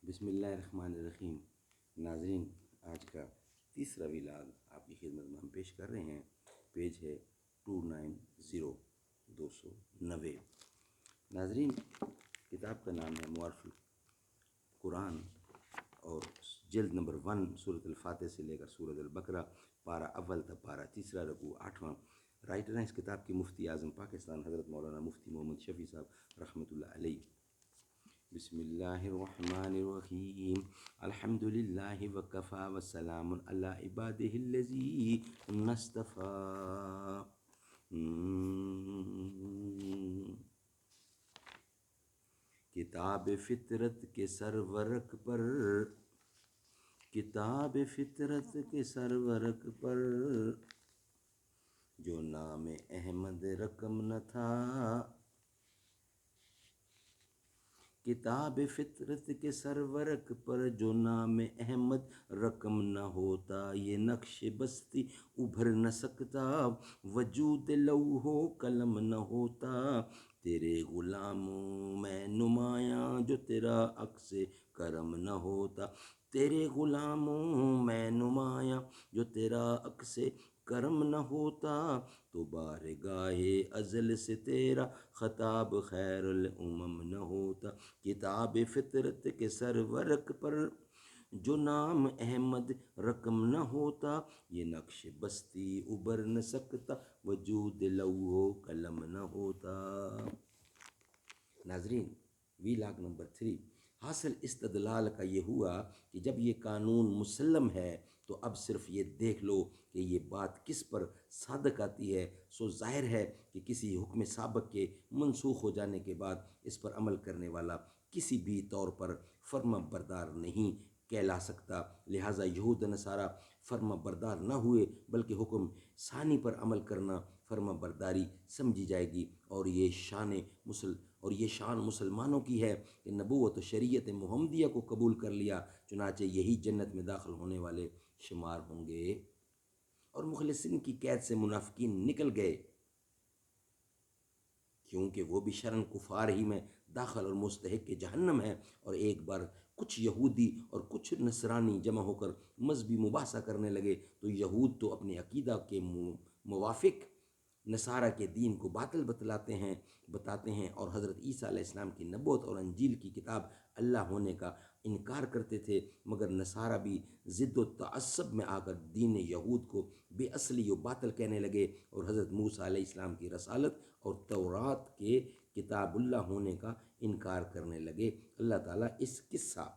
بسم اللہ الرحمن الرحیم۔ ناظرین، آج کا تیسرا ویلاگ آپ کی خدمت میں ہم پیش کر رہے ہیں۔ پیج ہے 290، 290۔ ناظرین، کتاب کا نام ہے معارف القرآن اور جلد نمبر 1 سورۃ الفاتح سے لے کر سورۃ البقرہ، پارہ اول تا پارہ تیسرا، رکوع 8واں۔ رائٹر ہیں اس کتاب کے مفتی اعظم پاکستان حضرت مولانا مفتی محمد شفیع صاحب رحمۃ اللہ علیہ۔ بسم اللہ الرحمن الرحیم۔ الحمد للہ وکفی وسلام علی عبادہ الذین اصطفی۔ کتاب فطرت کے سرورق پر، کتاب فطرت کے سرورق پر، جو نام احمد رقم نہ تھا، کتاب فطرت کے سرورق پر جو نام احمد رقم نہ ہوتا، یہ نقش بستی ابھر نہ سکتا، وجود لوح و قلم نہ ہوتا، تیرے غلاموں میں نمایاں جو تیرا عکس کرم نہ ہوتا، تیرے غلاموں میں نمایاں جو تیرا عکس کرم نہ ہوتا، تو بارگاہ ازل سے تیرا خطاب خیر الامم نہ ہوتا، کتاب فطرت کے سرورق پر جو نام احمد رقم نہ ہوتا، یہ نقش بستی ابھر نہ سکتا، وجود لوح و قلم نہ ہوتا۔ ناظرین، ویلاگ نمبر 3۔ حاصل استدلال کا یہ ہوا کہ جب یہ قانون مسلم ہے تو اب صرف یہ دیکھ لو کہ یہ بات کس پر صادق آتی ہے، سو ظاہر ہے کہ کسی حکم سابق کے منسوخ ہو جانے کے بعد اس پر عمل کرنے والا کسی بھی طور پر فرما بردار نہیں کہلا سکتا، لہٰذا یہود نصارہ فرما بردار نہ ہوئے، بلکہ حکم ثانی پر عمل کرنا فرما برداری سمجھی جائے گی، اور یہ شان مسلمانوں کی ہے کہ نبوت و شریعت محمدیہ کو قبول کر لیا، چنانچہ یہی جنت میں داخل ہونے والے شمار ہوں گے۔ اور مخلصین کی قید سے منافقین نکل گئے، کیونکہ وہ بھی شرن کفار ہی میں داخل اور مستحق جہنم ہے۔ اور ایک بار کچھ یہودی اور کچھ نصرانی جمع ہو کر مذہبی مباحثہ کرنے لگے تو یہود تو اپنے عقیدہ کے موافق نصارہ کے دین کو باطل بتاتے ہیں اور حضرت عیسیٰ علیہ السلام کی نبوت اور انجیل کی کتاب اللہ ہونے کا انکار کرتے تھے، مگر نصارہ بھی ضد و تعصب میں آ کر دین یہود کو بے اصلی و باطل کہنے لگے اور حضرت موسیٰ علیہ السلام کی رسالت اور تورات کے کتاب اللہ ہونے کا انکار کرنے لگے۔ اللہ تعالیٰ اس قصہ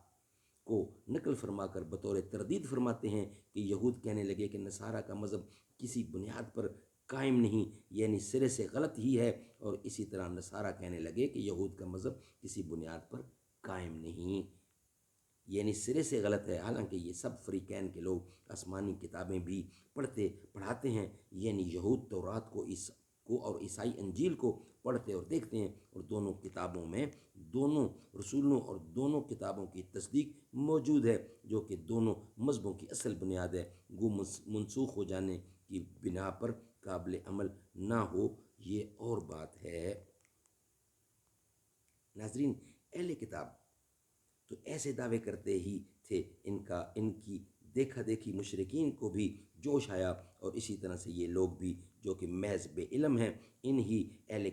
کو نقل فرما کر بطور تردید فرماتے ہیں کہ یہود کہنے لگے کہ نصارہ کا مذہب کسی بنیاد پر قائم نہیں، یعنی سرے سے غلط ہی ہے، اور اسی طرح نصارہ کہنے لگے کہ یہود کا مذہب کسی بنیاد پر قائم نہیں، یعنی سرے سے غلط ہے، حالانکہ یہ سب فریقین کے لوگ آسمانی کتابیں بھی پڑھاتے ہیں، یعنی یہود تورات کو اور عیسائی انجیل کو پڑھتے اور دیکھتے ہیں، اور دونوں کتابوں میں دونوں رسولوں اور دونوں کتابوں کی تصدیق موجود ہے، جو کہ دونوں مذہبوں کی اصل بنیاد ہے، گو منسوخ ہو جانے کی بنا پر قابل عمل نہ ہو، یہ اور بات ہے۔ ناظرین، اہل کتاب تو ایسے دعوے کرتے ہی تھے، ان کی دیکھا دیکھی مشرکین کو بھی جوش آیا، اور اسی طرح سے یہ لوگ بھی جو کہ محض بے علم ہیں، انہی اہل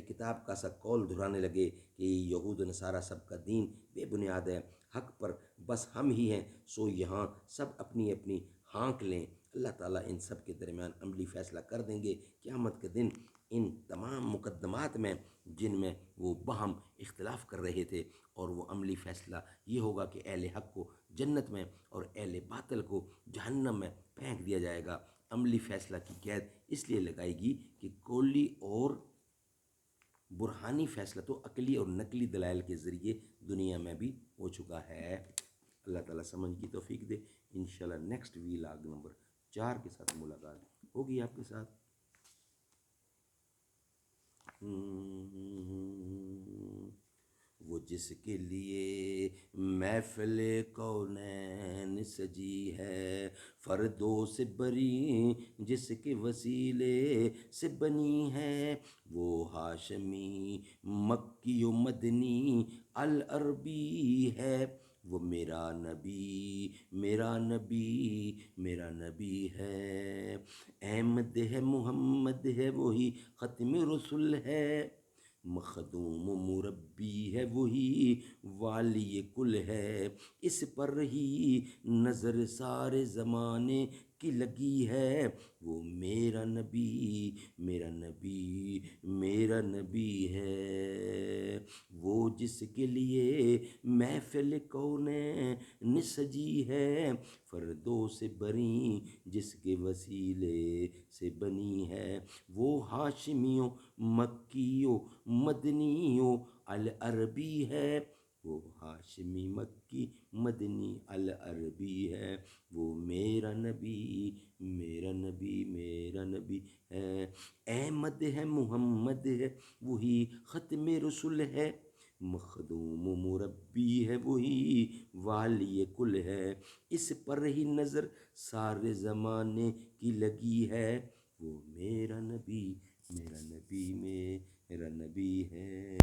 کتاب کا سا قول دہرانے لگے کہ یہود و نصارہ سب کا دین بے بنیاد ہے، حق پر بس ہم ہی ہیں، سو یہاں سب اپنی اپنی ہانک لیں، اللہ تعالیٰ ان سب کے درمیان عملی فیصلہ کر دیں گے قیامت کے دن۔ ان تمام مقدمات میں جن میں وہ باہم اختلاف کر رہے تھے، اور وہ عملی فیصلہ یہ ہوگا کہ اہل حق کو جنت میں اور اہل باطل کو جہنم میں پھینک دیا جائے گا۔ عملی فیصلہ کی قید اس لیے لگائے گی کہ قولی اور برہانی فیصلہ تو عقلی اور نقلی دلائل کے ذریعے دنیا میں بھی ہو چکا ہے۔ اللہ تعالیٰ سمجھ کی توفیق دے۔ انشاءاللہ نیکسٹ ویلاگ نمبر 4 کے ساتھ ملاقات ہوگی آپ کے ساتھ۔ وہ جس کے لیے محفل کونین سجی ہے، فردوں سے بری جس کے وسیلے سے بنی ہے، وہ ہاشمی مکی و مدنی العربی ہے، وہ میرا نبی میرا نبی میرا نبی ہے، احمد ہے محمد ہے وہی ختم رسول ہے، مخدوم و مربی ہے وہی والی کل ہے، اس پر ہی نظر سارے زمانے کی لگی ہے، وہ میرا نبی میرا نبی میرا نبی ہے، وہ جس کے لیے محفل کونین سجی ہے، فردوں سے بری جس کے وسیلے سے بنی ہے، وہ ہاشمیوں مکیوں مدنیوں العربی ہے، وہ ہاشمی مکی مدنی العربی ہے، وہ میرا نبی میرا نبی میرا نبی ہے، احمد ہے محمد ہے وہی ختم رسول ہے، مخدوم و مربی ہے وہی والی کل ہے، اس پر ہی نظر سارے زمانے کی لگی ہے، وہ میرا نبی میرا نبی میرا نبی ہے۔